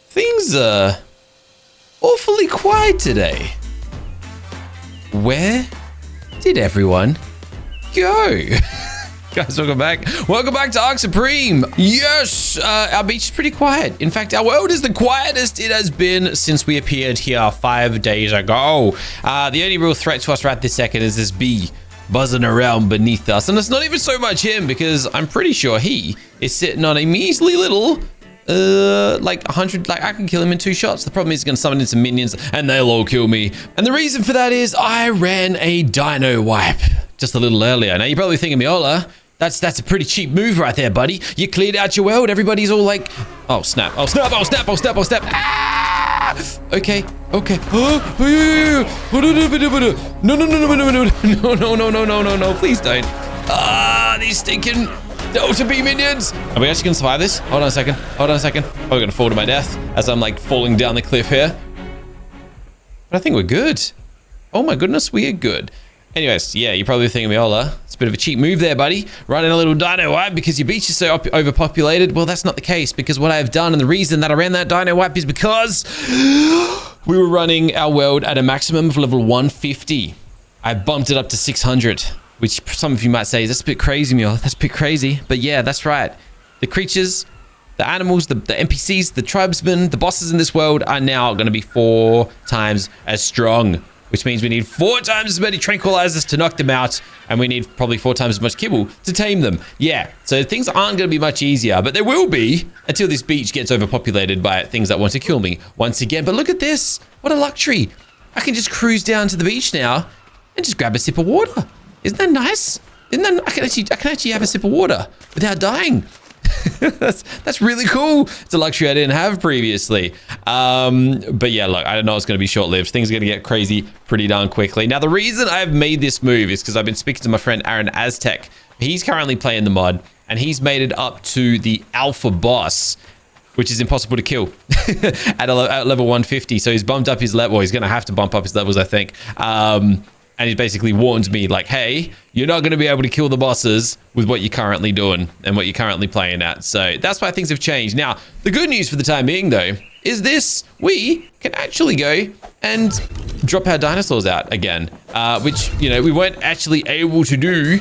Things are awfully quiet today. Where did everyone go? Guys, welcome back. Welcome back to Ark Supreme. Yes, our beach is pretty quiet. In fact, our world is the quietest it has been since we appeared here 5 days ago. The only real threat to us right this second is this bee buzzing around beneath us. And it's not even so much him, because I'm pretty sure he is sitting on a measly little like 100, like I can kill him in 2 shots. The problem is he's gonna summon in some minions and they'll all kill me. And the reason for that is I ran a dino wipe just a little earlier. Now you're probably thinking, Meola, that's a pretty cheap move right there, buddy. You cleared out your world. Everybody's all like, oh snap, oh snap, oh snap, oh snap, oh snap. Ah! Okay. No, please don't. These stinking Delta B minions. Are we actually gonna survive this? Hold on a second. Oh, we're gonna fall to my death as I'm like falling down the cliff here. But I think we're good. Oh my goodness, we are good. Anyways, yeah, you're probably thinking, Meola, it's a bit of a cheap move there, buddy. Running a little dino wipe because your beach is so overpopulated. Well, that's not the case, because what I've done, and the reason that I ran that dino wipe is because we were running our world at a maximum of level 150. I bumped it up to 600. Which some of you might say, that's a bit crazy, Meola. That's a bit crazy. But yeah, that's right. The creatures, the animals, the NPCs, the tribesmen, the bosses in this world are now going to be 4 times as strong. Which means we need 4 times as many tranquilizers to knock them out. And we need probably 4 times as much kibble to tame them. Yeah, so things aren't going to be much easier. But they will be until this beach gets overpopulated by things that want to kill me once again. But look at this. What a luxury. I can just cruise down to the beach now and just grab a sip of water. Isn't that nice? Isn't that, I can actually have a sip of water without dying. that's really cool. It's a luxury I didn't have previously. But yeah, look, I don't know it's going to be short-lived. Things are going to get crazy pretty darn quickly. Now, the reason I've made this move is because I've been speaking to my friend Aaron Aztec. He's currently playing the mod, and he's made it up to the alpha boss, which is impossible to kill at level 150. So he's bumped up his level. He's going to have to bump up his levels, I think. And he basically warns me like, hey, you're not going to be able to kill the bosses with what you're currently doing and what you're currently playing at. So that's why things have changed. Now, the good news for the time being, though, is this. We can actually go and drop our dinosaurs out again, which, you know, we weren't actually able to do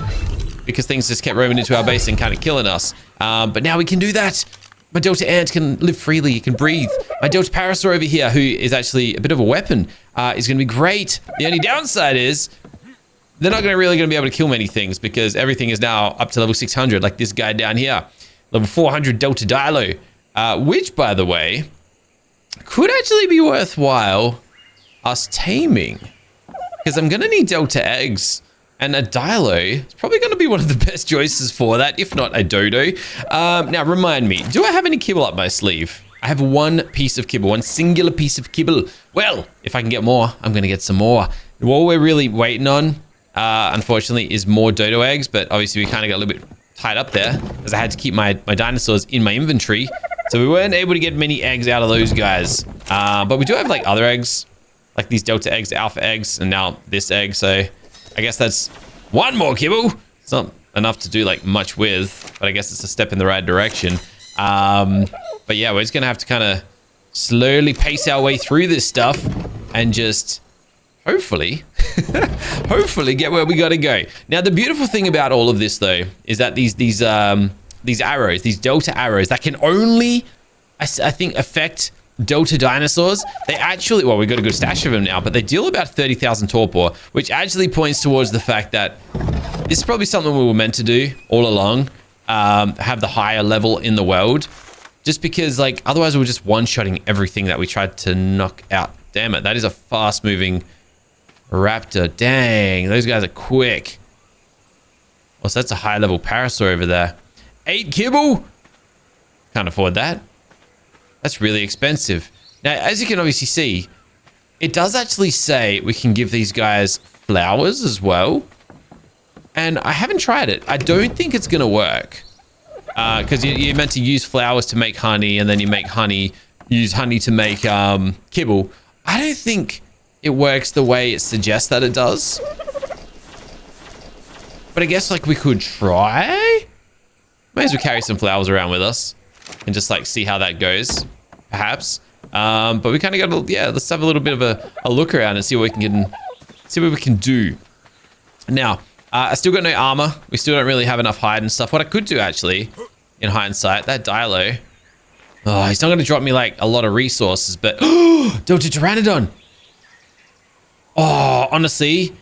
because things just kept roaming into our base and kind of killing us. But now we can do that. My Delta Ant can live freely, he can breathe. My Delta Parasaur over here, who is actually a bit of a weapon, is going to be great. The only downside is they're not really going to be able to kill many things because everything is now up to level 600, like this guy down here. Level 400 Delta Dilo, which, by the way, could actually be worthwhile us taming. Because I'm going to need Delta Eggs. And a Dilo is probably going to be one of the best choices for that, if not a Dodo. Now, remind me, do I have any kibble up my sleeve? I have 1 piece of kibble, 1 singular piece of kibble. Well, if I can get more, I'm going to get some more. What we're really waiting on, unfortunately, is more Dodo eggs. But obviously, we kind of got a little bit tied up there because I had to keep my dinosaurs in my inventory. So we weren't able to get many eggs out of those guys. But we do have like other eggs, like these Delta eggs, Alpha eggs, and now this egg. So I guess that's 1 more kibble. It's not enough to do like much with, but I guess it's a step in the right direction. But yeah, we're just gonna have to kind of slowly pace our way through this stuff and just hopefully get where we gotta go. Now, the beautiful thing about all of this, though, is that these arrows, these Delta arrows, that can only, I think, affect Delta dinosaurs. They actually, well, we've got a good stash of them now, but they deal about 30,000 torpor, which actually points towards the fact that this is probably something we were meant to do all along, have the higher level in the world, just because, like, otherwise we're just one-shotting everything that we tried to knock out. Damn it, that is a fast-moving raptor. Dang, those guys are quick. Well, so that's a high-level parasaur over there. 8 kibble? Can't afford that. That's really expensive. Now, as you can obviously see, it does actually say we can give these guys flowers as well. And I haven't tried it. I don't think it's going to work. Because you're meant to use flowers to make honey, and then you make honey, use honey to make kibble. I don't think it works the way it suggests that it does. But I guess, like, we could try. May as well carry some flowers around with us. and just like see how that goes, perhaps. But we kind of got to, yeah, let's have a little bit of a look around and see what we can do. Now, I still got no armor. We still don't really have enough hide and stuff. What I could do actually, in hindsight, that Dilo, oh, he's not going to drop me like a lot of resources, but Delta Pteranodon. Oh, honestly,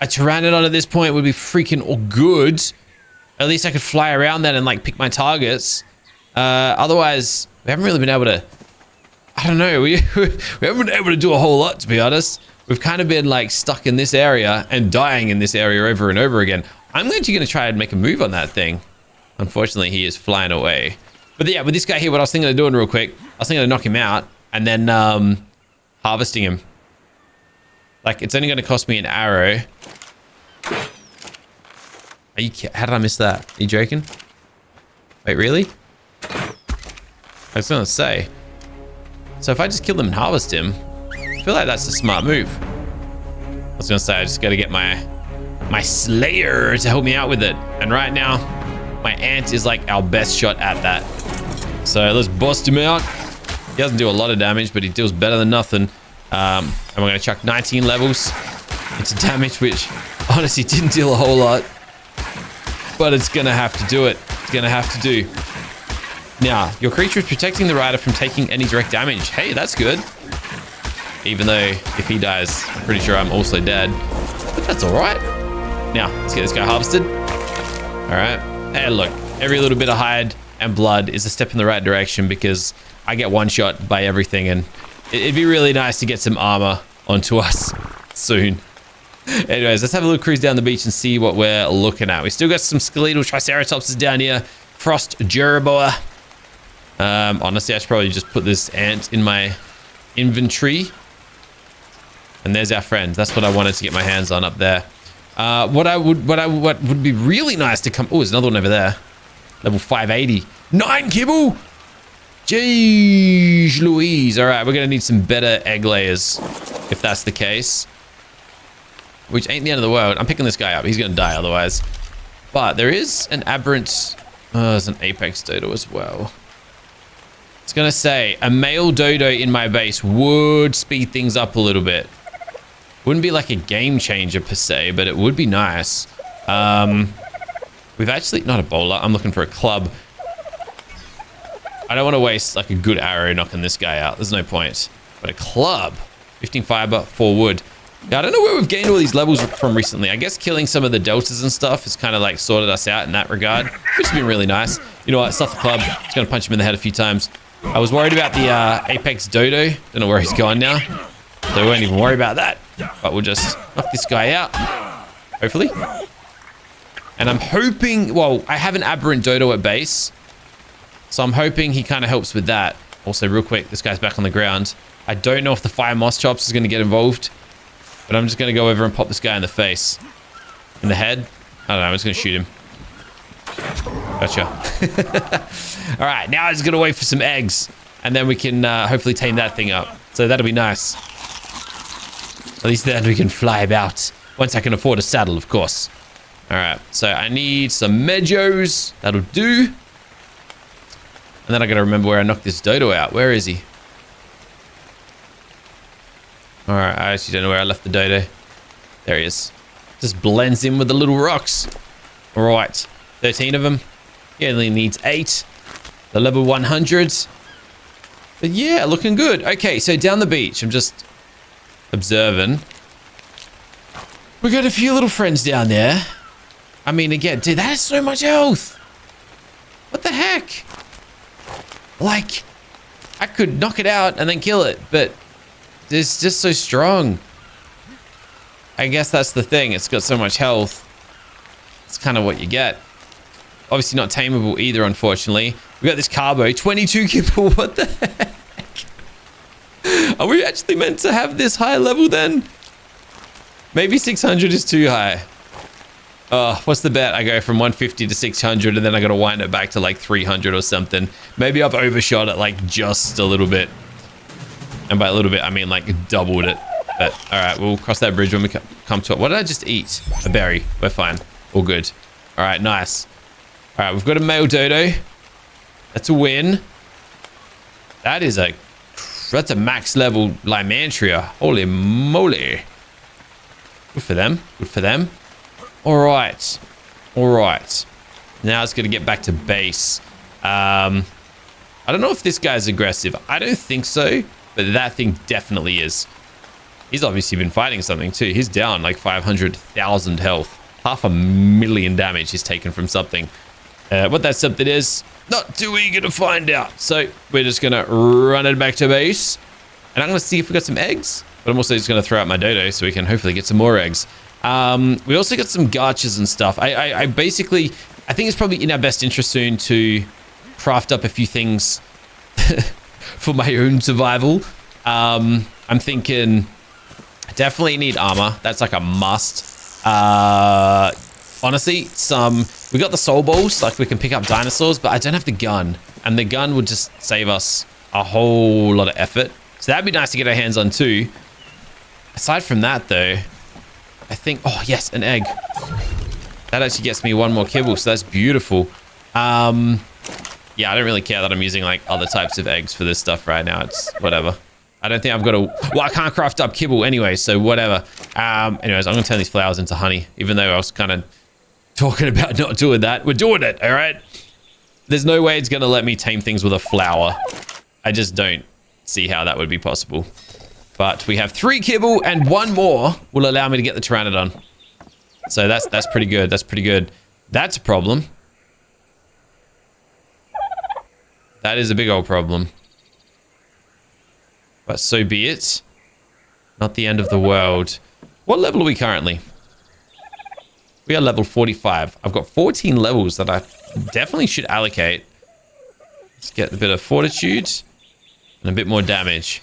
a Pteranodon at this point would be freaking all good. At least I could fly around then and like pick my targets. Otherwise, we haven't really been able to, I don't know, we haven't been able to do a whole lot, to be honest. We've kind of been like stuck in this area and dying in this area over and over again. I'm actually going to try and make a move on that thing. Unfortunately, he is flying away. But yeah, with this guy here, what I was thinking of doing real quick, I was thinking of knocking him out and then harvesting him. Like, it's only going to cost me an arrow. How did I miss that? Are you joking? Wait, really? I was going to say. So if I just kill him and harvest him, I feel like that's a smart move. I was going to say, I just got to get my Slayer to help me out with it. And right now, my Ant is like our best shot at that. So let's bust him out. He doesn't do a lot of damage, but he deals better than nothing. And we're going to chuck 19 levels into damage, which honestly didn't deal a whole lot. But it's going to have to do it. It's going to have to do. Now, your creature is protecting the rider from taking any direct damage. Hey, that's good. Even though if he dies, I'm pretty sure I'm also dead. But that's all right. Now, let's get this guy harvested. All right. Hey, look, every little bit of hide and blood is a step in the right direction because I get one shot by everything, and it'd be really nice to get some armor onto us soon. Anyways, let's have a little cruise down the beach and see what we're looking at. We still got some skeletal triceratopses down here. Frost Jeroboa. Honestly, I should probably just put this ant in my inventory. And there's our friend. That's what I wanted to get my hands on up there. What would be really nice to come... Oh, there's another one over there. Level 580. 9 kibble! Jeez Louise. All right, we're going to need some better egg layers if that's the case. Which ain't the end of the world. I'm picking this guy up. He's going to die otherwise. But there is an aberrant... Oh, there's an apex dodo as well. It's going to say a male dodo in my base would speed things up a little bit. Wouldn't be like a game changer per se, but it would be nice. We've actually... Not a bowler. I'm looking for a club. I don't want to waste like a good arrow knocking this guy out. There's no point. But a club. 15 fiber, 4 wood. Yeah, I don't know where we've gained all these levels from recently. I guess killing some of the deltas and stuff has kind of like sorted us out in that regard, which has been really nice. You know what? Stuff the club. Just going to punch him in the head a few times. I was worried about the apex dodo. Don't know where he's gone now. So we won't even worry about that. But we'll just knock this guy out. Hopefully. And I'm hoping... Well, I have an aberrant dodo at base. So I'm hoping he kind of helps with that. Also, real quick, this guy's back on the ground. I don't know if the fire moss chops is going to get involved. But I'm just going to go over and pop this guy in the face. In the head. I don't know. I'm just going to shoot him. Gotcha. All right. Now I'm just going to wait for some eggs. And then we can hopefully tame that thing up. So that'll be nice. At least then we can fly about. Once I can afford a saddle, of course. All right. So I need some Medjos. That'll do. And then I got to remember where I knocked this dodo out. Where is he? All right, I actually don't know where I left the dodo. There he is. Just blends in with the little rocks. All right, 13 of them. He only needs 8. The level 100s. But yeah, looking good. Okay, so down the beach, I'm just observing. We got a few little friends down there. I mean, again, dude, that is so much health. What the heck? Like, I could knock it out and then kill it, but it's just so strong. I guess that's the thing. It's got so much health. It's kind of what you get. Obviously not tameable either, unfortunately. We got this carbo, 22 kibble. What the heck? Are we actually meant to have this high level then? Maybe 600 is too high. Oh, what's the bet? I go from 150 to 600 and then I got to wind it back to like 300 or something. Maybe I've overshot it like just a little bit. And by a little bit, I mean like doubled it. But all right, we'll cross that bridge when we come to it. What did I just eat? A berry. We're fine. All good. All right, nice. All right, we've got a male dodo. That's a win. That's a max level Lymantria. Holy moly. Good for them. Good for them. All right. All right. Now it's going to get back to base. I don't know if this guy's aggressive. I don't think so, but that thing definitely is. He's obviously been fighting something too. He's down like 500,000 health. 500,000 damage he's taken from something. What that something is, not too eager to find out. So we're just going to run it back to base. And I'm going to see if we got some eggs. But I'm also just going to throw out my dodo so we can hopefully get some more eggs. We also got some garchers and stuff. I basically, I think it's probably in our best interest soon to craft up a few things for my own survival. I'm thinking I definitely need armor. That's like a must. Honestly, we got the soul balls, like we can pick up dinosaurs, but I don't have the gun. And the gun would just save us a whole lot of effort. So that'd be nice to get our hands on too. Aside from that though, I think, oh yes, an egg. That actually gets me one more kibble, so that's beautiful. Yeah, I don't really care that I'm using like other types of eggs for this stuff right now. It's whatever. I don't think I've got well, I can't craft up kibble anyway, so whatever. Anyways, I'm gonna turn these flowers into honey, even though I was kind of talking about not doing that. We're doing it, all right? There's no way it's gonna let me tame things with a flower. I just don't see how that would be possible. But we have 3 kibble and 1 more will allow me to get the Pteranodon. So that's pretty good. That's pretty good. That's a problem. That is a big old problem. But so be it. Not the end of the world. What level are we currently? We are level 45. I've got 14 levels that I definitely should allocate. Let's get a bit of fortitude and a bit more damage.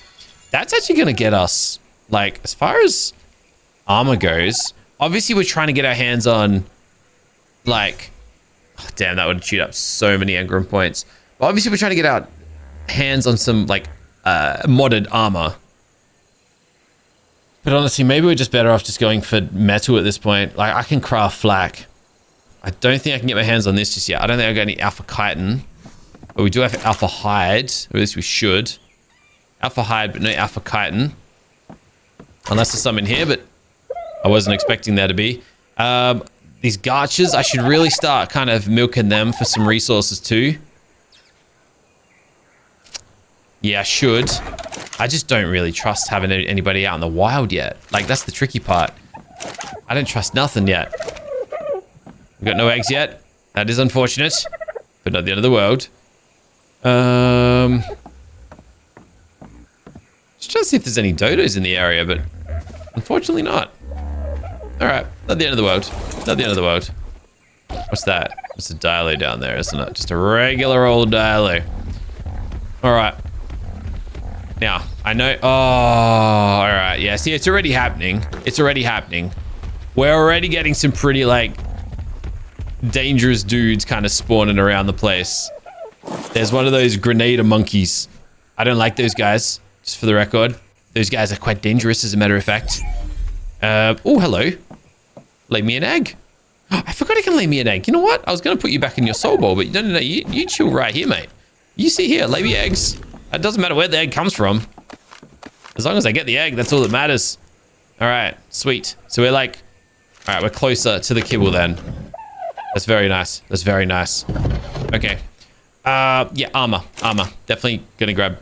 That's actually going to get us, like, as far as armor goes, obviously we're trying to get our hands on, like, oh, damn, that would shoot up so many engram points. But obviously we're trying to get our hands on some, like, modded armor. But honestly, maybe we're just better off just going for metal at this point. Like, I can craft flak. I don't think I can get my hands on this just yet. I don't think I've got any alpha chitin. But we do have alpha hide, or at least we should. Alpha hide, but no alpha chitin. Unless there's some in here, but I wasn't expecting there to be. These garchers, I should really start kind of milking them for some resources too. Yeah, I should. I just don't really trust having anybody out in the wild yet. Like, that's the tricky part. I don't trust nothing yet. We've got no eggs yet. That is unfortunate, but not the end of the world. Just trying to see if there's any dodos in the area, but unfortunately not. All right, not the end of the world. Not the end of the world. What's that? It's a Dilo down there, isn't it? Just a regular old Dilo. All right. Now, I know... Oh, all right. Yeah, see, it's already happening. It's already happening. We're already getting some pretty, like, dangerous dudes kind of spawning around the place. There's one of those grenadier monkeys. I don't like those guys, just for the record. Those guys are quite dangerous, as a matter of fact. Oh, hello. Lay me an egg. Oh, I forgot I can lay me an egg. You know what? I was going to put you back in your soul bowl, but no. You chill right here, mate. You see here, lay me eggs. It doesn't matter where the egg comes from. As long as I get the egg, that's all that matters. All right, sweet. So we're like, all right, we're closer to the kibble then. That's very nice. That's very nice. Okay. Yeah, armor. Definitely gonna grab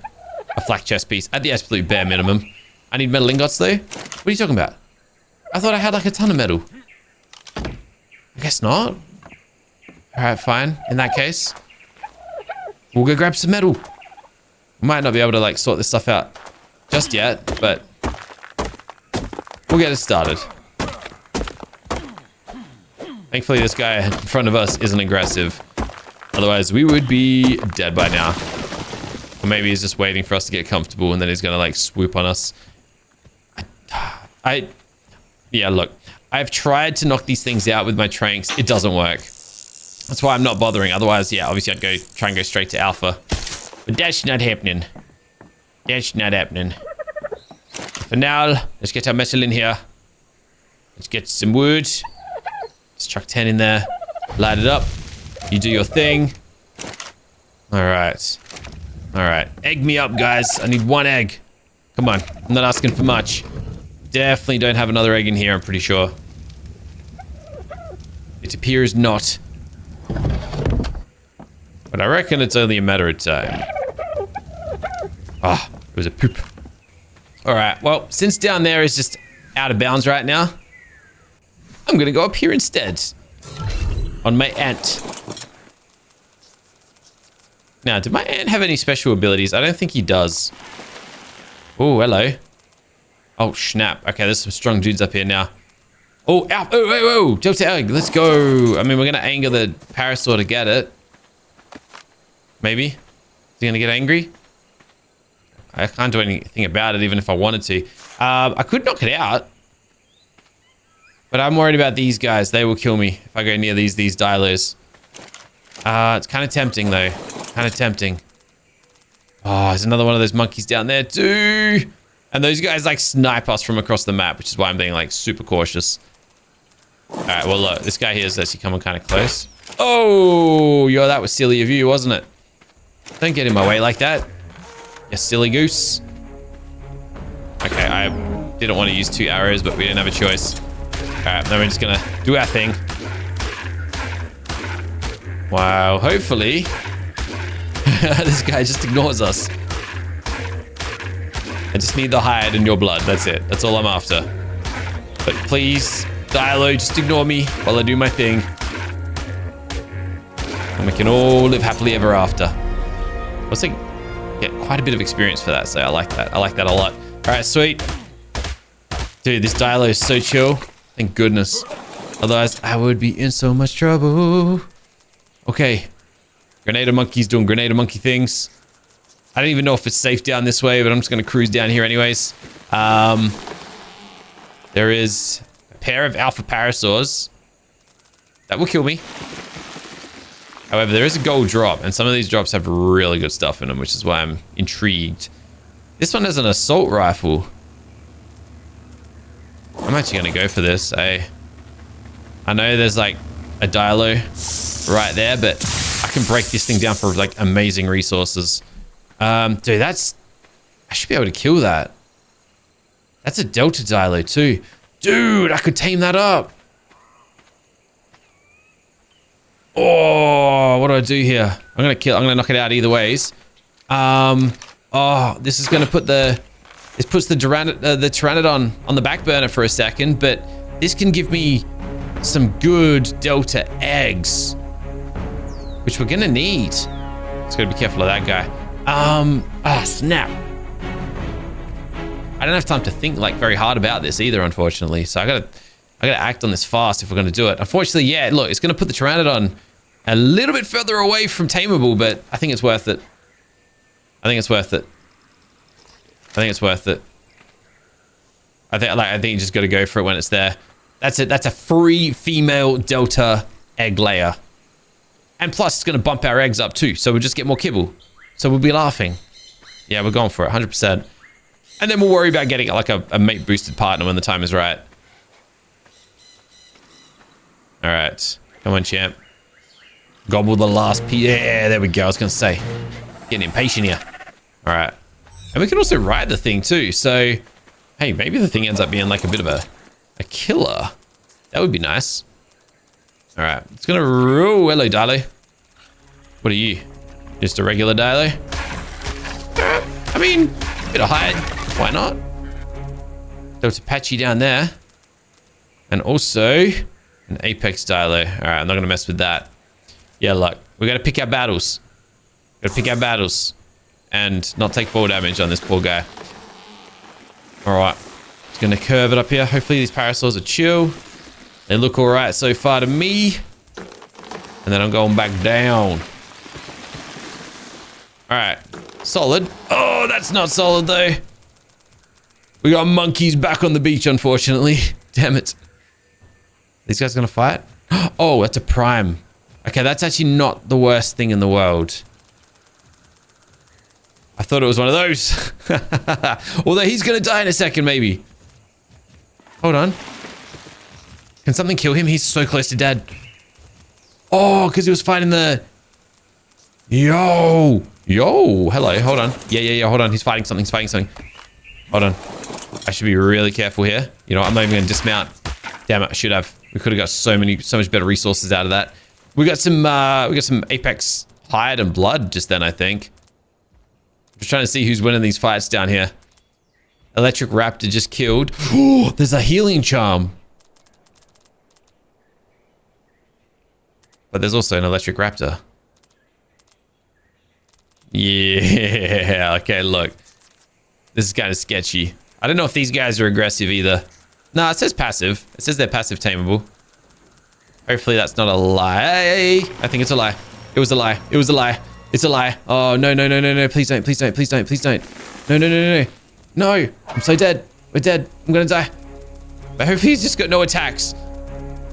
a flak chest piece at the absolute bare minimum. I need metal ingots though. What are you talking about? I thought I had like a ton of metal. I guess not. All right, fine. In that case, we'll go grab some metal. We might not be able to like sort this stuff out just yet, but we'll get it started. Thankfully, this guy in front of us isn't aggressive. Otherwise, we would be dead by now. Or maybe he's just waiting for us to get comfortable and then he's gonna like swoop on us. Yeah, look, I've tried to knock these things out with my tranks. It doesn't work. That's why I'm not bothering. Otherwise, yeah, obviously I'd try and go straight to alpha. But that's not happening. That's not happening. For now, let's get our metal in here. Let's get some wood. Let's chuck 10 in there. Light it up. You do your thing. All right. All right. Egg me up, guys. I need 1 egg. Come on. I'm not asking for much. Definitely don't have another egg in here, I'm pretty sure. It appears not. But I reckon it's only a matter of time. Ah, it was a poop. All right. Well, since down there is just out of bounds right now, I'm going to go up here instead. On my ant. Now, did my ant have any special abilities? I don't think he does. Oh, hello. Oh, snap. Okay, there's some strong dudes up here now. Oh, ow. Oh, Delta egg. Let's go. I mean, we're going to anger the parasaur to get it. Maybe. Is he going to get angry? I can't do anything about it, even if I wanted to. I could knock it out. But I'm worried about these guys. They will kill me if I go near these dilos. It's kind of tempting, though. Kind of tempting. Oh, there's another one of those monkeys down there, too. And those guys, like, snipe us from across the map, which is why I'm being, like, super cautious. All right, well, look. This guy here is actually coming kind of close. Oh, yo, that was silly of you, wasn't it? Don't get in my way like that. You silly goose. Okay, I didn't want to use 2 arrows, but we didn't have a choice. All right, then we're just going to do our thing. Wow, hopefully this guy just ignores us. I just need the hide in your blood. That's it. That's all I'm after. But please, Dilo, just ignore me while I do my thing. And we can all live happily ever after. I was like, get quite a bit of experience for that, so I like that. I like that a lot. All right, sweet. Dude, this Dilo is so chill. Thank goodness. Otherwise, I would be in so much trouble. Okay. Grenada monkey's doing grenada monkey things. I don't even know if it's safe down this way, but I'm just going to cruise down here anyways. There is a pair of alpha parasaurs that will kill me. However, there is a gold drop, and some of these drops have really good stuff in them, which is why I'm intrigued. This one has an assault rifle. I'm actually going to go for this. I know there's like a Dilo right there, but I can break this thing down for like amazing resources. Dude, that's... I should be able to kill that. That's a Delta Dilo too. Dude, I could tame that up. Oh, what do I do here? I'm gonna knock it out either ways. Oh, this is gonna put the... This puts the Pteranodon on the back burner for a second, but this can give me some good Delta eggs, which we're gonna need. Just gotta be careful of that guy. Snap. I don't have time to think like very hard about this either, unfortunately. So I gotta act on this fast if we're gonna do it. Unfortunately, yeah, look, it's gonna put the Pteranodon a little bit further away from tameable, but I think it's worth it. I think it's worth it. I think you just got to go for it when it's there. That's it. That's a free female Delta egg layer. And plus, it's going to bump our eggs up too. So we'll just get more kibble. So we'll be laughing. Yeah, we're going for it, 100%. And then we'll worry about getting like a mate boosted partner when the time is right. All right. Come on, champ. Gobble the last piece. Yeah, there we go. I was going to say. Getting impatient here. All right. And we can also ride the thing too. So, hey, maybe the thing ends up being like a bit of a killer. That would be nice. All right. It's going to... Oh, hello, Dilo. What are you? Just a regular Dilo? I mean, a bit of height. Why not? There was a Apache down there. And also an Apex Dilo. All right, I'm not going to mess with that. Yeah, look. We got to pick our battles. Got to pick our battles. And not take full damage on this poor guy. Alright. Just gonna curve it up here. Hopefully these parasaurs are chill. They look alright so far to me. And then I'm going back down. Alright. Solid. Oh, that's not solid though. We got monkeys back on the beach, unfortunately. Damn it. These guys gonna fight? Oh, that's a prime. Okay, that's actually not the worst thing in the world. I thought it was one of those. Although he's going to die in a second, maybe. Hold on. Can something kill him? He's so close to dead. Oh, because he was fighting the Yo, hello, hold on. Yeah, hold on. He's fighting something, Hold on. I should be really careful here. You know, I'm not even going to dismount. Damn it, I should have. We could have got so much better resources out of that. We got some Apex hide and blood just then, I think. Just trying to see who's winning these fights down here. Electric Raptor just killed. Oh, there's a healing charm. But there's also an Electric Raptor. Yeah, okay, look. This is kind of sketchy. I don't know if these guys are aggressive either. No, it says passive. It says they're passive tameable. Hopefully that's not a lie. I think it's a lie. It was a lie. It was a lie. It's a lie. Oh, no. Please don't. No. No, I'm so dead. We're dead. I'm gonna die. I hope he's just got no attacks.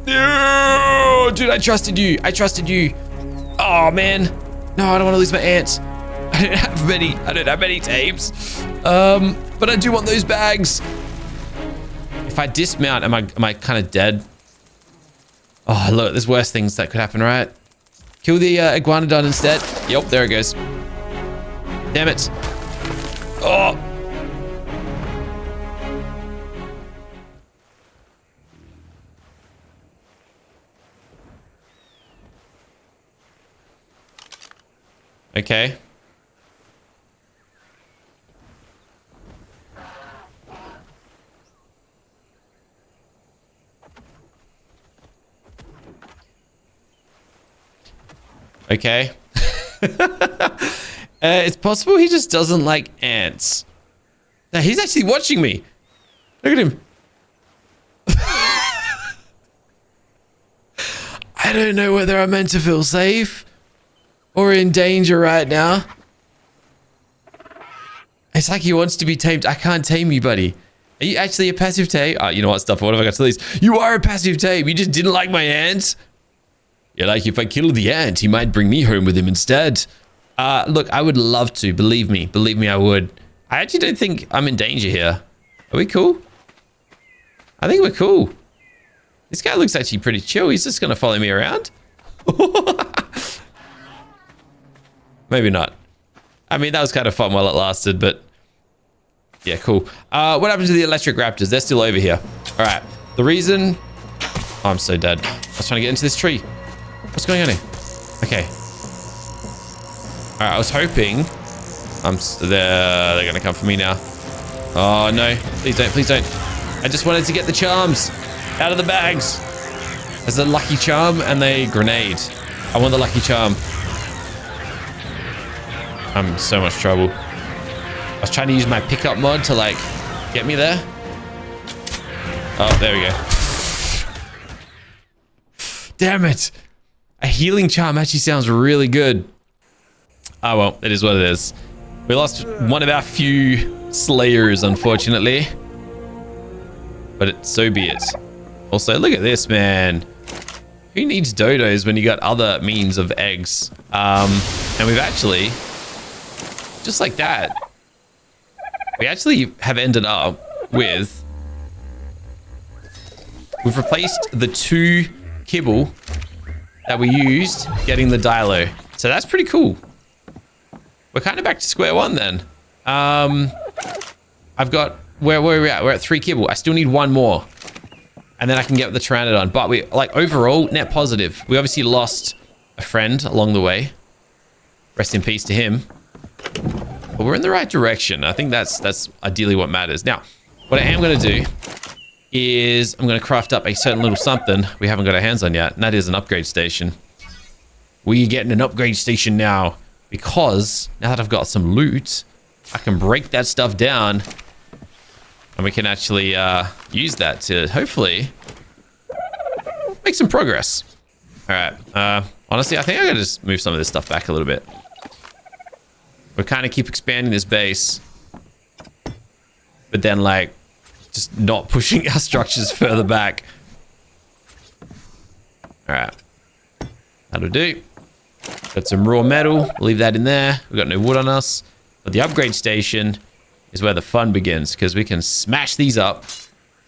No, dude, I trusted you. Oh, man. No, I don't want to lose my ants. I don't have many tapes. But I do want those bags. If I dismount, am I kind of dead? Oh, look, there's worse things that could happen, right? Kill the iguanodon instead. Yep, there it goes. Damn it. Oh. Okay. Okay. It's possible he just doesn't like ants. Now, he's actually watching me. Look at him. I don't know whether I'm meant to feel safe or in danger right now. It's like he wants to be tamed. I can't tame you, buddy. Are you actually a passive tame? Oh, you know what, stuff? What have I got to these? You are a passive tame. You just didn't like my ants. You're like, if I kill the ant, he might bring me home with him instead. Look, I would love to. Believe me, I would. I actually don't think I'm in danger here. Are we cool? I think we're cool. This guy looks actually pretty chill. He's just going to follow me around. Maybe not. I mean, that was kind of fun while it lasted, but yeah, cool. What happened to the Electric Raptors? They're still over here. All right. The reason... Oh, I'm so dead. I was trying to get into this tree. What's going on here? Okay. All right, I was hoping... They're going to come for me now. Oh, no. Please don't. I just wanted to get the charms out of the bags. There's a lucky charm and a grenade. I want the lucky charm. I'm in so much trouble. I was trying to use my pickup mod to, like, get me there. Oh, there we go. Damn it. A healing charm actually sounds really good. Oh, well, it is what it is. We lost one of our few slayers, unfortunately. But so be it. Also, look at this, man. Who needs dodos when you got other means of eggs? And we've actually, just like that, we actually have ended up with, we've replaced the 2 kibble that we used getting the Dilo. So that's pretty cool. We're kind of back to square one then. I've got, where are we at? We're at 3 kibble. I still need 1 more. And then I can get the Pteranodon. But we, like, overall, net positive. We obviously lost a friend along the way. Rest in peace to him. But we're in the right direction. I think that's ideally what matters. Now, what I am going to do is I'm going to craft up a certain little something we haven't got our hands on yet. And that is an upgrade station. We're getting an upgrade station now. Because now that I've got some loot, I can break that stuff down. And we can actually use that to hopefully make some progress. All right. Honestly, I think I'm going to just move some of this stuff back a little bit. We kind of keep expanding this base. But then, like, just not pushing our structures further back. All right. That'll do. Got some raw metal. Leave that in there. We've got no wood on us. But the upgrade station is where the fun begins, because we can smash these up.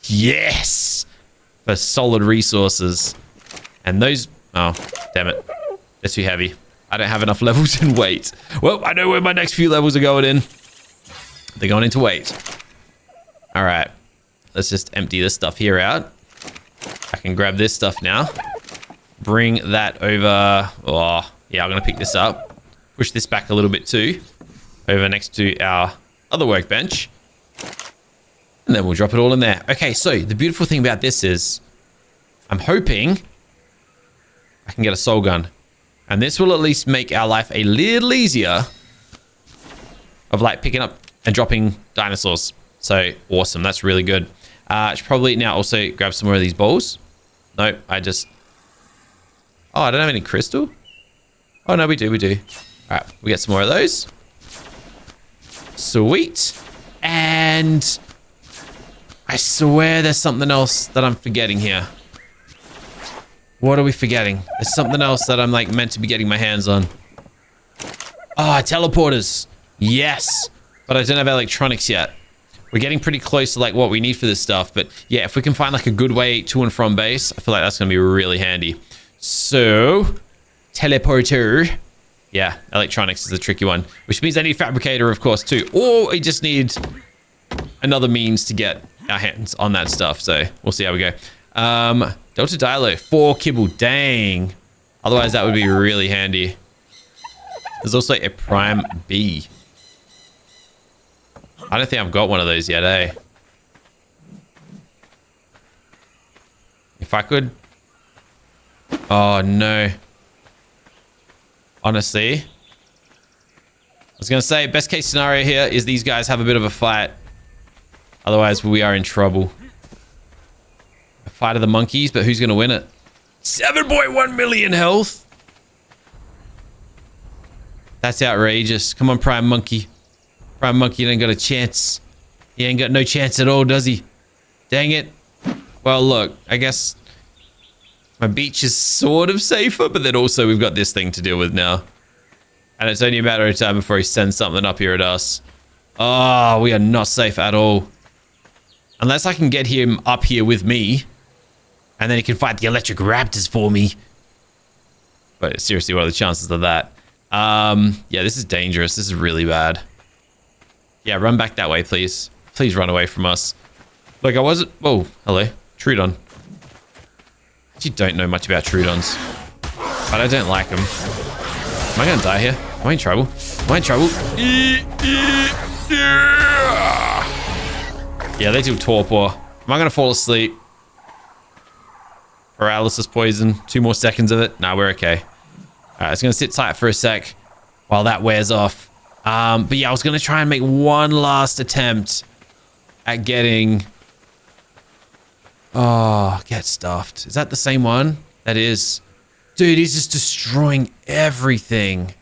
Yes! For solid resources. And those... Oh, damn it. They're too heavy. I don't have enough levels in weight. Well, I know where my next few levels are going in. They're going into weight. All right. Let's just empty this stuff here out. I can grab this stuff now. Bring that over. Oh, yeah, I'm going to pick this up. Push this back a little bit too. Over next to our other workbench. And then we'll drop it all in there. Okay, so the beautiful thing about this is I'm hoping I can get a soul gun. And this will at least make our life a little easier of like picking up and dropping dinosaurs. So awesome. That's really good. I should probably now also grab some more of these balls. Nope, I just... Oh, I don't have any crystal? Oh, no, we do. All right, we get some more of those. Sweet. And I swear there's something else that I'm forgetting here. What are we forgetting? There's something else that I'm like meant to be getting my hands on. Oh, teleporters. Yes. But I don't have electronics yet. We're getting pretty close to like what we need for this stuff. But yeah, if we can find like a good way to and from base, I feel like that's going to be really handy. So, teleporter. Yeah, electronics is the tricky one. Which means I need fabricator, of course, too. Or I just need another means to get our hands on that stuff. So, we'll see how we go. Delta Dilo, 4 kibble. Dang. Otherwise, that would be really handy. There's also a Prime B. I don't think I've got one of those yet, eh? If I could... Oh, no. Honestly. I was going to say, best case scenario here is these guys have a bit of a fight. Otherwise, we are in trouble. A fight of the monkeys, but who's going to win it? 7.1 million health. That's outrageous. Come on, Prime Monkey. Prime Monkey ain't got a chance. He ain't got no chance at all, does he? Dang it. Well, look, I guess my beach is sort of safer, but then also we've got this thing to deal with now. And it's only a matter of time before he sends something up here at us. Oh, we are not safe at all. Unless I can get him up here with me, and then he can fight the electric raptors for me. But seriously, what are the chances of that? Yeah, this is dangerous. This is really bad. Yeah, run back that way, please. Please run away from us. Look, I wasn't... Oh, hello. Trudon. You don't know much about Trudons. But I don't like them. Am I going to die here? Am I in trouble? Am I in trouble? Yeah, they do torpor. Am I going to fall asleep? Paralysis poison. 2 more seconds of it. Nah, we're okay. Alright, it's going to sit tight for a sec while that wears off. But yeah, I was going to try and make one last attempt at getting... Oh, get stuffed. Is that the same one? That is. Dude, he's just destroying everything.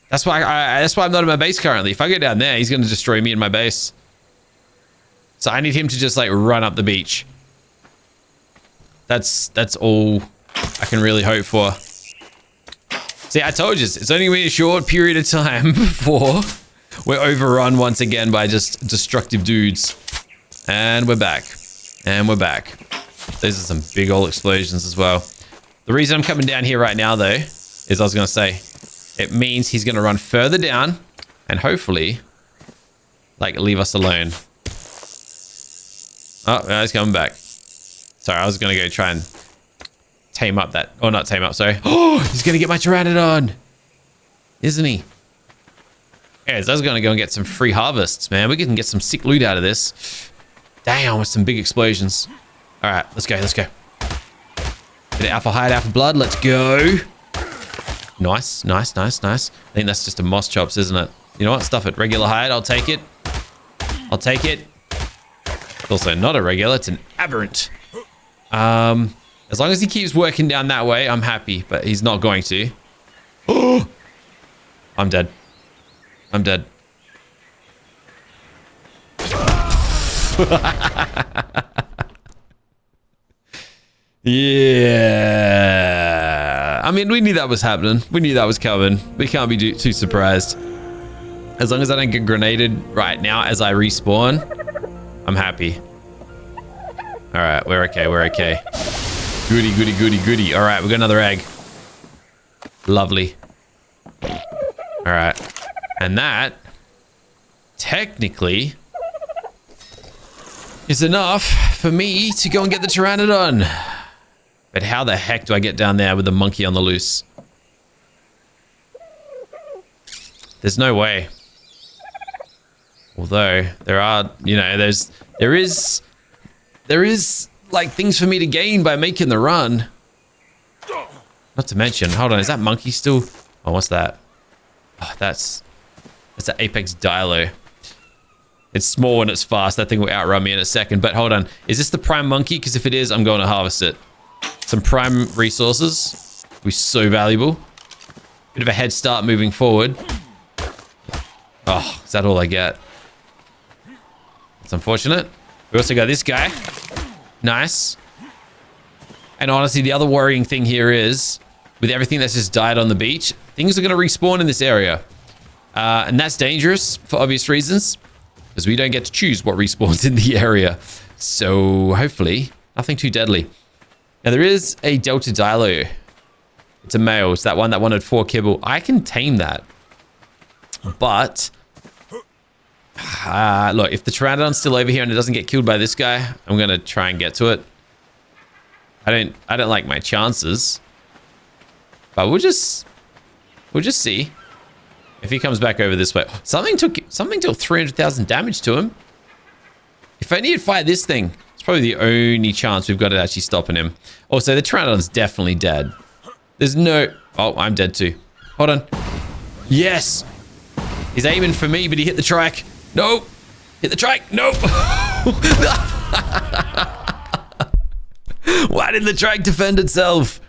That's why I'm not in my base currently. If I go down there, he's going to destroy me in my base. So I need him to just like run up the beach. That's all I can really hope for. See, I told you, it's only been a short period of time before we're overrun once again by just destructive dudes. And we're back. And we're back. Those are some big old explosions as well. The reason I'm coming down here right now, though, is I was going to say, it means he's going to run further down and hopefully, like, leave us alone. Oh, no, he's coming back. Sorry, I was going to go try and tame up that... Oh, not tame up, sorry. Oh, he's going to get my Pteranodon. Isn't he? Yeah, so I was going to go and get some free harvests, man. We can get some sick loot out of this. Damn, with some big explosions. All right, let's go. Bit of alpha hide, alpha blood. Let's go. Nice. I think that's just a moss chops, isn't it? You know what? Stuff it. Regular hide. I'll take it. It's also not a regular. It's an aberrant. As long as he keeps working down that way, I'm happy. But he's not going to. Oh! I'm dead. Yeah. I mean, we knew that was happening. We knew that was coming. We can't be too surprised. As long as I don't get grenaded right now as I respawn, I'm happy. All right, we're okay. Goody. All right, we got another egg. Lovely. All right. And that, technically, is enough for me to go and get the Pteranodon. But how the heck do I get down there with the monkey on the loose? There's no way. Although there are, you know, there is like things for me to gain by making the run. Not to mention, hold on, is that monkey still? Oh, what's that? Oh, that's an Apex Dilo. It's small and it's fast. That thing will outrun me in a second. But hold on, is this the prime monkey? Because if it is, I'm going to harvest it. Some prime resources will be so valuable. Bit of a head start moving forward. Oh, is that all I get? It's unfortunate. We also got this guy. Nice. And honestly, the other worrying thing here is, with everything that's just died on the beach, things are going to respawn in this area. And that's dangerous for obvious reasons, because we don't get to choose what respawns in the area. So hopefully, nothing too deadly. Now there is a Delta Dilo. It's a male. It's that one that wanted 4 kibble. I can tame that. But look, if the Pteranodon's still over here and it doesn't get killed by this guy, I'm going to try and get to it. I don't like my chances. But we'll just see if he comes back over this way. Something took 300,000 damage to him. If only he'd fight this thing. It's probably the only chance we've got at actually stopping him. Also, the Pteranodon's definitely dead. There's no... Oh, I'm dead too. Hold on. Yes! He's aiming for me, but he hit the trike. No! Hit the trike! No! Why didn't the trike defend itself?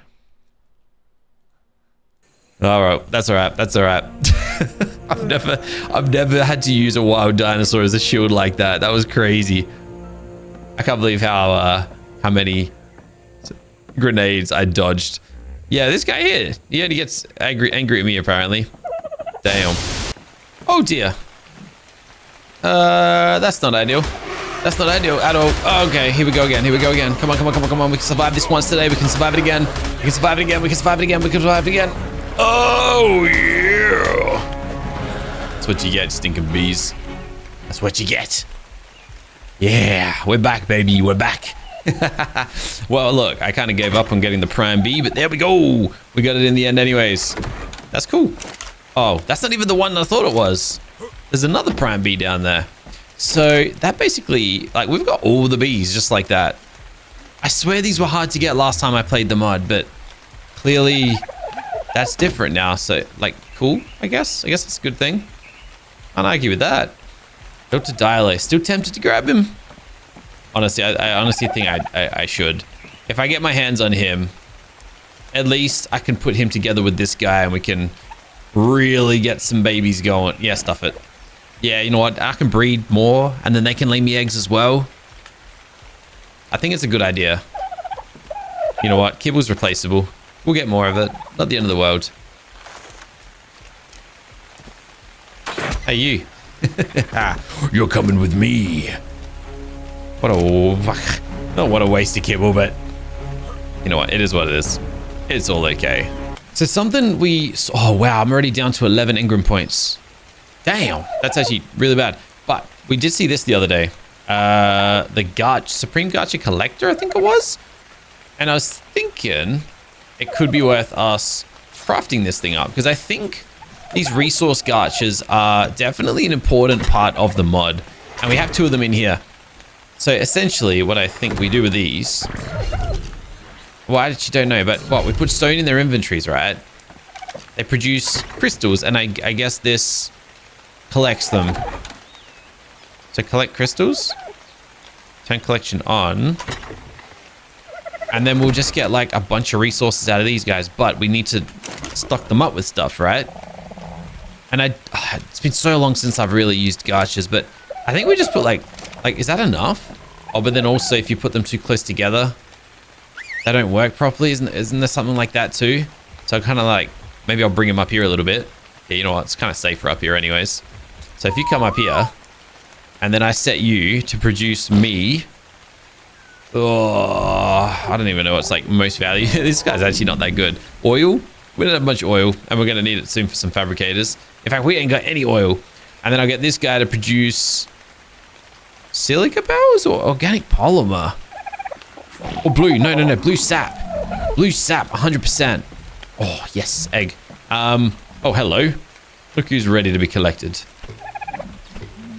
All right, that's all right. That's all right. I've never had to use a wild dinosaur as a shield like that. That was crazy. I can't believe how many grenades I dodged. Yeah, this guy here, he only gets angry at me apparently. Damn. Oh dear. That's not ideal. That's not ideal at all. Oh, okay, here we go again. Here we go again. Come on, come on, come on, come on. We can survive this once today. We can survive it again. We can survive it again. We can survive it again. We can survive it again. Oh yeah. That's what you get, stinking bees. That's what you get. Yeah, we're back, baby. We're back. Well, look, I kind of gave up on getting the prime bee, but there we go. We got it in the end anyways. That's cool. Oh, that's not even the one I thought it was. There's another prime bee down there. So that basically, like, we've got all the bees just like that. I swear these were hard to get last time I played the mod, but clearly that's different now. So, like, cool, I guess. I guess it's a good thing. Can't argue with that. Dr. Dilo, still tempted to grab him. Honestly, I honestly think I should. If I get my hands on him, at least I can put him together with this guy and we can really get some babies going. Yeah, stuff it. Yeah, you know what? I can breed more and then they can lay me eggs as well. I think it's a good idea. You know what? Kibble's replaceable. We'll get more of it. Not the end of the world. Hey, you. You're coming with me. What a waste of kibble, but you know what? It is what it is. It's all okay. So something oh wow, I'm already down to 11 Ingram points. Damn, that's actually really bad. But we did see this the other day. The Supreme Gacha Collector, I think it was. And I was thinking it could be worth us crafting this thing up because I think these resource gachas are definitely an important part of the mod. And we have 2 of them in here. So essentially what I think we do with these, well, I actually don't know, but what, we put stone in their inventories, right? They produce crystals and I guess this collects them. So collect crystals, turn collection on, and then we'll just get like a bunch of resources out of these guys, but we need to stock them up with stuff, right? And it's been so long since I've really used gachas, but I think we just put like, is that enough? Oh, but then also if you put them too close together, they don't work properly. Isn't there something like that too? So kind of like, maybe I'll bring them up here a little bit. Yeah, you know what? It's kind of safer up here anyways. So if you come up here and then I set you to produce me. Oh, I don't even know what's like most value. This guy's actually not that good. Oil, We don't have much oil, and we're going to need it soon for some fabricators. In fact, we ain't got any oil. And then I'll get this guy to produce silica barrels or organic polymer. Or blue. No. Blue sap. Blue sap, 100%. Oh, yes, egg. Oh, hello. Look who's ready to be collected.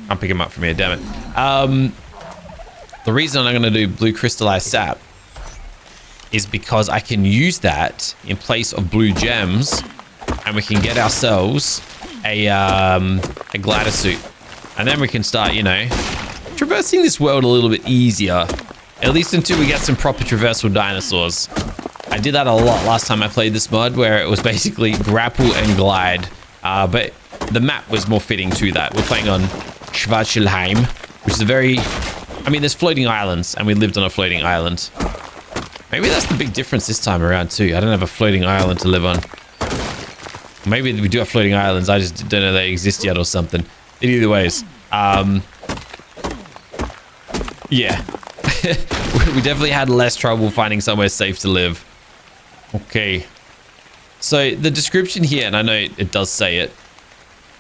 I'll pick him up from here, damn it. The reason I'm going to do blue crystallized sap is because I can use that in place of blue gems, and we can get ourselves a glider suit. And then we can start, you know, traversing this world a little bit easier. At least until we get some proper traversal dinosaurs. I did that a lot last time I played this mod, where it was basically grapple and glide. But the map was more fitting to that. We're playing on Schwarzschilheim, which is a very... I mean, there's floating islands, and we lived on a floating island. Maybe that's the big difference this time around, too. I don't have a floating island to live on. Maybe we do have floating islands. I just don't know they exist yet or something. In either ways. Yeah. We definitely had less trouble finding somewhere safe to live. Okay. So the description here, and I know it does say it.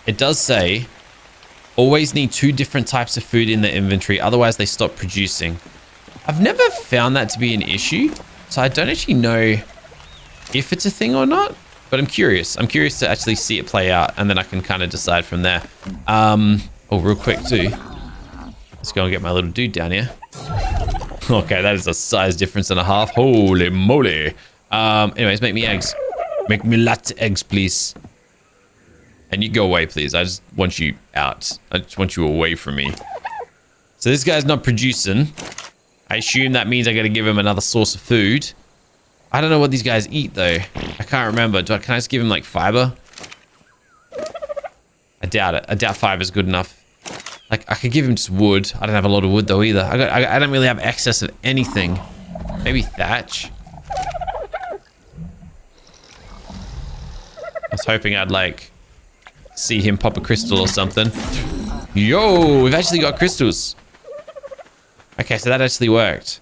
It does say, always need 2 different types of food in the inventory, otherwise they stop producing. I've never found that to be an issue, so I don't actually know if it's a thing or not, but I'm curious. I'm curious to actually see it play out, and then I can kind of decide from there. Oh, real quick too. Let's go and get my little dude down here. Okay, that is a size difference and a half. Holy moly. Anyways, make me eggs. Make me lots of eggs, please. And you go away, please. I just want you out. I just want you away from me. So this guy's not producing. I assume that means I gotta give him another source of food. I don't know what these guys eat, though. I can't remember. Can I just give him, like, fiber? I doubt it. I doubt fiber's good enough. Like, I could give him just wood. I don't have a lot of wood, though, either. I don't really have excess of anything. Maybe thatch. I was hoping I'd, like, see him pop a crystal or something. Yo, we've actually got crystals. Okay, so that actually worked.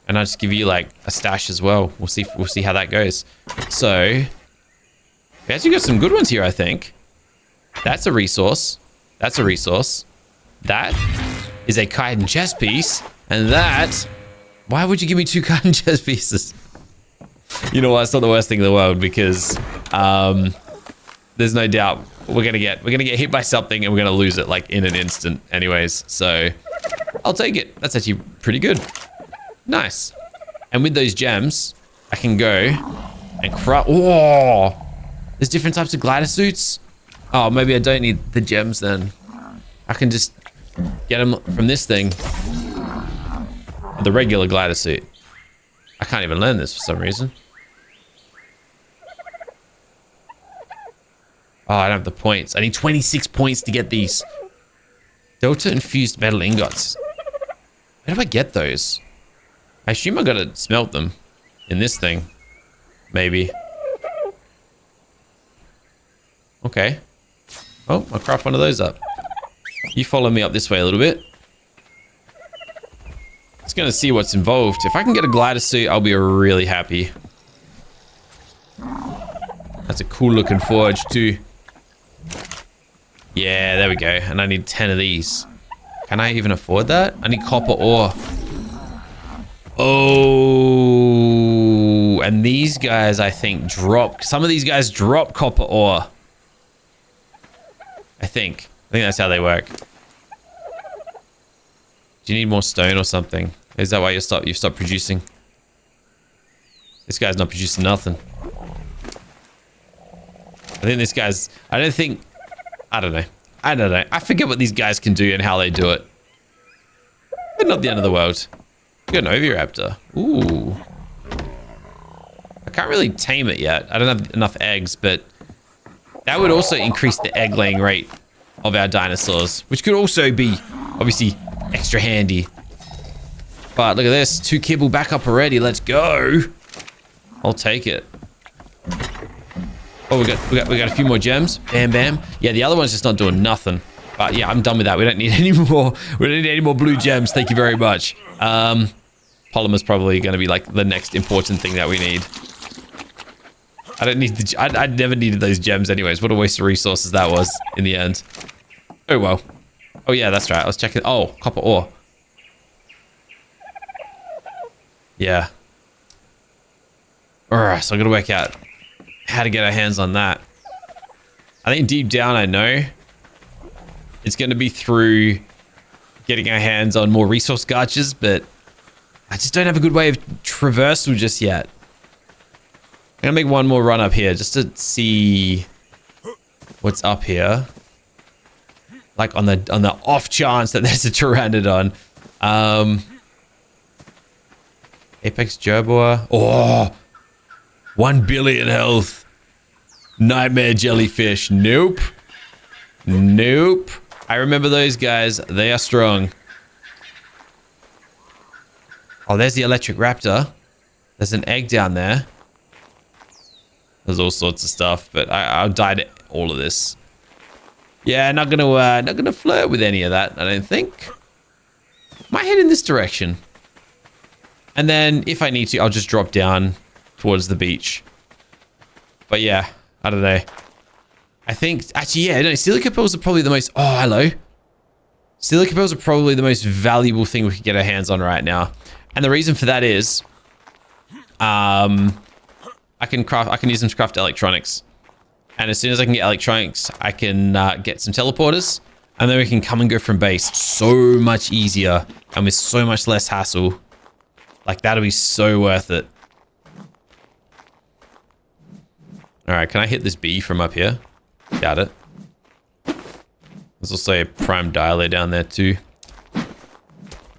And I'll just give you, like, a stash as well. We'll see how that goes. So, we actually got some good ones here, I think. That's a resource. That's a resource. That is a chitin chest piece. And that... Why would you give me 2 chitin chest pieces? You know what? It's not the worst thing in the world, because there's no doubt we're gonna get hit by something and we're gonna lose it, like, in an instant anyways. So I'll take it. That's actually pretty good. Nice. And with those gems, I can go and craft... Oh! There's different types of glider suits. Oh, maybe I don't need the gems then. I can just get them from this thing. The regular glider suit. I can't even learn this for some reason. Oh, I don't have the points. I need 26 points to get these. Delta infused metal ingots. Where do I get those? I assume I gotta smelt them in this thing. Maybe. Okay. Oh, I'll craft one of those up. You follow me up this way a little bit. Just gonna see what's involved. If I can get a glider suit, I'll be really happy. That's a cool looking forge too. Yeah, there we go. And I need 10 of these. Can I even afford that? I need copper ore. Oh, and these guys, I think, drop. Some of these guys drop copper ore. I think that's how they work. Do you need more stone or something? Is that why you've stopped producing? This guy's not producing nothing. I think this guy's... I don't know. I forget what these guys can do and how they do it. But not the end of the world. We got an Oviraptor. Ooh. I can't really tame it yet. I don't have enough eggs, but that would also increase the egg laying rate of our dinosaurs, which could also be obviously extra handy. But look at this, 2 kibble back up already. Let's go. I'll take it. Oh, we got a few more gems. Bam, bam. Yeah, the other one's just not doing nothing. But yeah, I'm done with that. We don't need any more. We don't need any more blue gems. Thank you very much. Polymer's probably going to be like the next important thing that we need. I don't need the... I never needed those gems anyways. What a waste of resources that was in the end. Oh, well. Oh, yeah, that's right. I was checking... Oh, copper ore. Yeah. Alright, so I'm going to work out how to get our hands on that. I think deep down I know it's going to be through getting our hands on more resource gachas, but I just don't have a good way of traversal just yet. I'm going to make one more run up here just to see what's up here. Like on the off chance that there's a pteranodon. Apex Jerboa. Oh, 1 billion health. Nightmare jellyfish. Nope. Nope. I remember those guys. They are strong. Oh, there's the electric raptor. There's an egg down there. There's all sorts of stuff, but I'll die to all of this. Yeah, not gonna flirt with any of that, I don't think. Might head in this direction. And then if I need to, I'll just drop down towards the beach. But yeah, I don't know. I think, actually, yeah, no, silica pearls are probably the most, oh, hello. Silica pearls are probably the most valuable thing we could get our hands on right now. And the reason for that is, I can use them to craft electronics. And as soon as I can get electronics, I can get some teleporters. And then we can come and go from base so much easier and with so much less hassle. Like, that'll be so worth it. Alright, can I hit this bee from up here? Doubt it. There's also a prime dialer down there too. I'm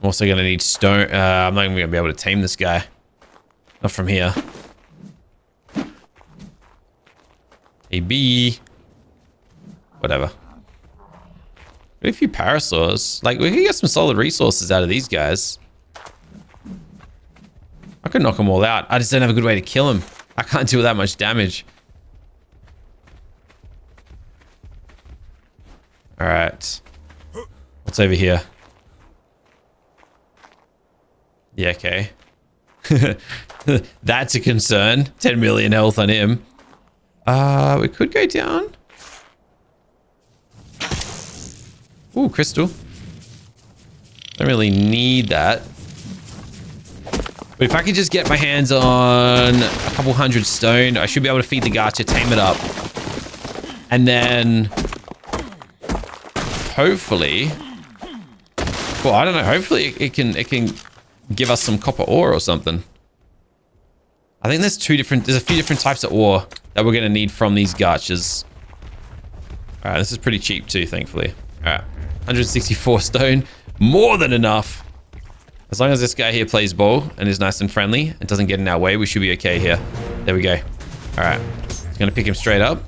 also going to need stone. I'm not even going to be able to tame this guy. Not from here. A bee. Whatever. Got a few parasaurs. Like, we can get some solid resources out of these guys. I could knock them all out. I just don't have a good way to kill them. I can't deal that much damage. Alright. What's over here? Yeah, okay. That's a concern. 10 million health on him. We could go down. Ooh, crystal. Don't really need that. But if I could just get my hands on a couple hundred stone, I should be able to feed the gacha, tame it up. And then hopefully, well, I don't know, hopefully it can give us some copper ore or something. I think there's a few different types of ore that we're going to need from these gachas. All right, this is pretty cheap too, thankfully. All right, 164 stone, more than enough. As long as this guy here plays ball and is nice and friendly and doesn't get in our way, we should be okay here. There we go. All right, just going to pick him straight up.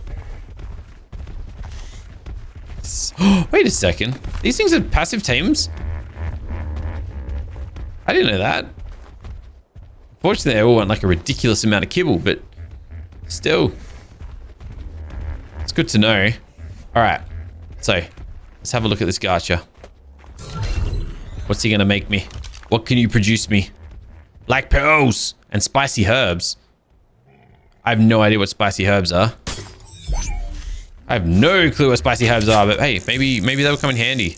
Wait a second. These things are passive tames? I didn't know that. Fortunately, they all want like a ridiculous amount of kibble, but still. It's good to know. All right. So, let's have a look at this gacha. What's he going to make me? What can you produce me? Like pearls and spicy herbs. I have no idea what spicy herbs are. I have no clue what spicy herbs are, but hey, maybe they'll come in handy.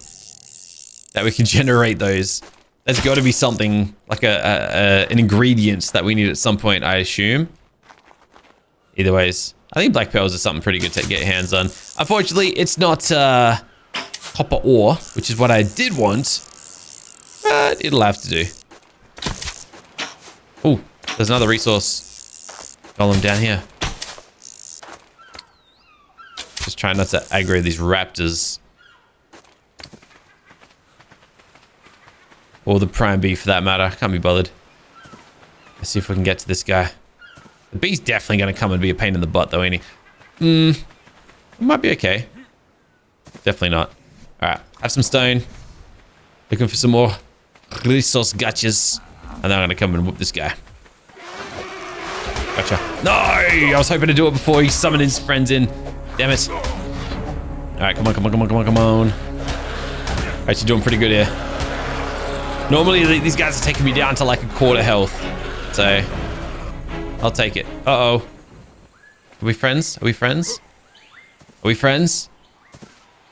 That we can generate those. There's got to be something like an ingredient that we need at some point, I assume. Either ways, I think black pearls is something pretty good to get your hands on. Unfortunately, it's not copper ore, which is what I did want, but it'll have to do. Oh, there's another resource golem down here. Just trying not to aggro these raptors. Or the prime bee for that matter. Can't be bothered. Let's see if we can get to this guy. The bee's definitely going to come and be a pain in the butt though, ain't he? It might be okay. Definitely not. Alright, have some stone. Looking for some more resource gachas. And then I'm going to come and whoop this guy. Gotcha. No! I was hoping to do it before he summoned his friends in. Damn it. Alright, come on, come on, come on, come on, come on. Alright, you're doing pretty good here. Normally, these guys are taking me down to like a quarter health. So, I'll take it. Uh-oh. Are we friends? Are we friends? Are we friends?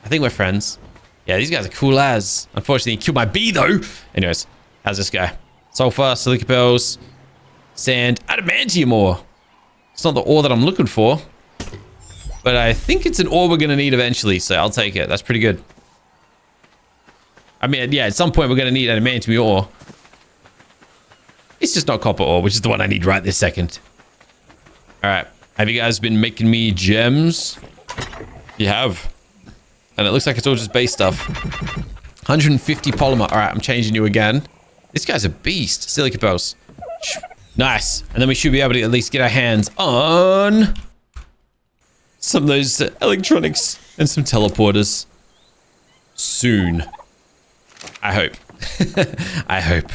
I think we're friends. Yeah, these guys are cool as. Unfortunately, he killed my bee though. Anyways, how's this guy? Sulfur, silica pearls, sand, adamantium ore. It's not the ore that I'm looking for, but I think it's an ore we're going to need eventually, so I'll take it. That's pretty good. I mean, yeah, at some point we're going to need adamantium ore. It's just not copper ore, which is the one I need right this second. All right. Have you guys been making me gems? You have. And it looks like it's all just base stuff. 150 polymer. All right, I'm changing you again. This guy's a beast. Silica pearls. Nice. And then we should be able to at least get our hands on some of those electronics and some teleporters soon. I hope. I hope.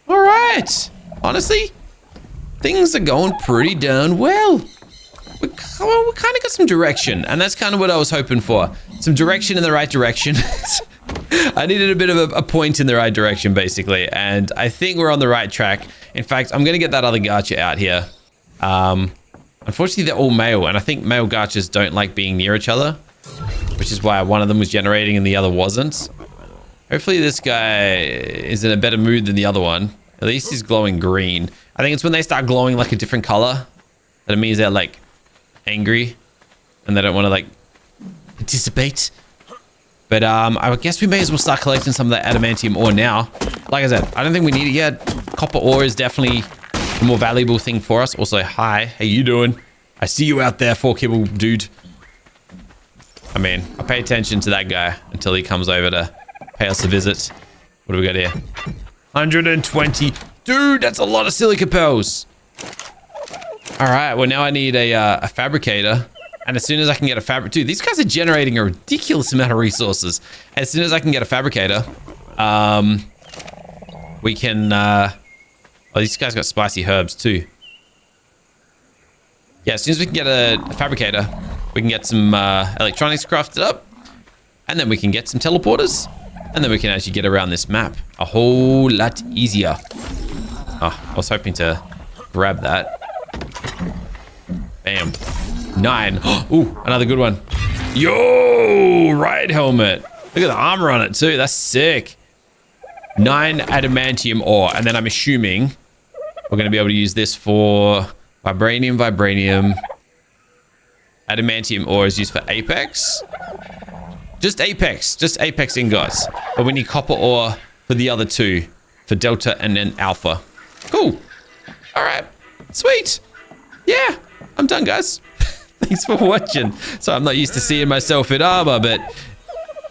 All right. Honestly, things are going pretty darn well. We kind of got some direction, and that's kind of what I was hoping for. Some direction in the right direction. I needed a bit of a point in the right direction, basically, and I think we're on the right track. In fact, I'm going to get that other gacha out here. Unfortunately, they're all male, and I think male gachas don't like being near each other, which is why one of them was generating and the other wasn't. Hopefully, this guy is in a better mood than the other one. At least he's glowing green. I think it's when they start glowing like a different color that it means they're like angry and they don't want to like participate. But I guess we may as well start collecting some of that adamantium ore now. Like I said, I don't think we need it yet. Copper ore is definitely a more valuable thing for us. Also, hi, how you doing? I see you out there, 4Kibble dude. I mean, I pay attention to that guy until he comes over to pay us a visit. What do we got here? 120. Dude, that's a lot of silica pearls. All right, well, now I need a fabricator. And as soon as I can get a dude, these guys are generating a ridiculous amount of resources. As soon as I can get a fabricator, we can, oh, these guys got spicy herbs too. Yeah, as soon as we can get a fabricator, we can get some electronics crafted up. And then we can get some teleporters. And then we can actually get around this map a whole lot easier. Oh, I was hoping to grab that. Bam. 9. Ooh, another good one. Yo, ride helmet. Look at the armor on it too. That's sick. 9 adamantium ore. And then I'm assuming we're going to be able to use this for vibranium. Adamantium ore is used for Apex. Just Apex ingots. But we need copper ore for the other two, for Delta and then Alpha. Cool. All right. Sweet. Yeah, I'm done, guys. Thanks for watching. So I'm not used to seeing myself in armor, but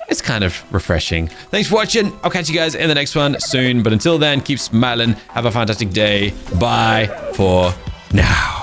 it's kind of refreshing. Thanks for watching. I'll catch you guys in the next one soon. But until then, keep smiling. Have a fantastic day. Bye for now.